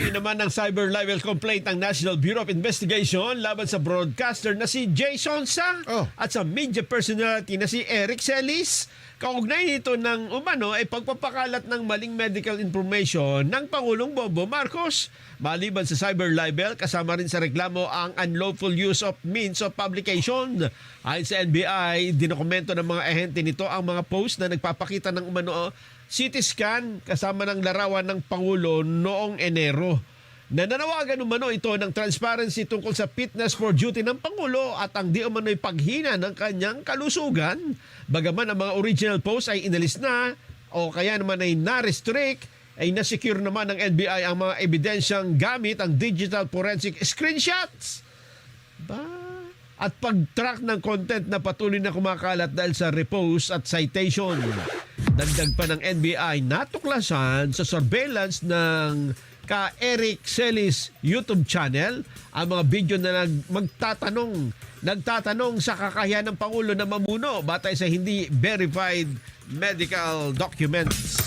Nag-file naman ng cyber libel complaint ang National Bureau of Investigation laban sa broadcaster na si Jason Sa at sa media personality na si Eric Celis. Kaugnay nito ng umano ay pagpapakalat ng maling medical information ng Pangulong Bongbong Marcos. Maliban sa cyber libel, kasama rin sa reklamo ang unlawful use of means of publication. Ayon sa NBI, dinokumento ng mga ahente nito ang mga post na nagpapakita ng umano CT scan kasama ng larawan ng Pangulo noong Enero. Nananawagan umano ito ng transparency tungkol sa fitness for duty ng Pangulo at ang di umano'y paghina ng kanyang kalusugan. Bagaman ang mga original post ay inalis na o kaya naman ay na-restrict, ay nasecure naman ng NBI ang mga ebidensyang gamit ang digital forensic screenshots. At pag-track ng content na patuloy na kumakalat dahil sa repost at citation. Dagdag pa ng NBI, natuklasan sa surveillance ng ka-Eric Celis YouTube channel ang mga video na nagtatanong sa kakayahan ng Pangulo na mamuno batay sa hindi verified medical documents.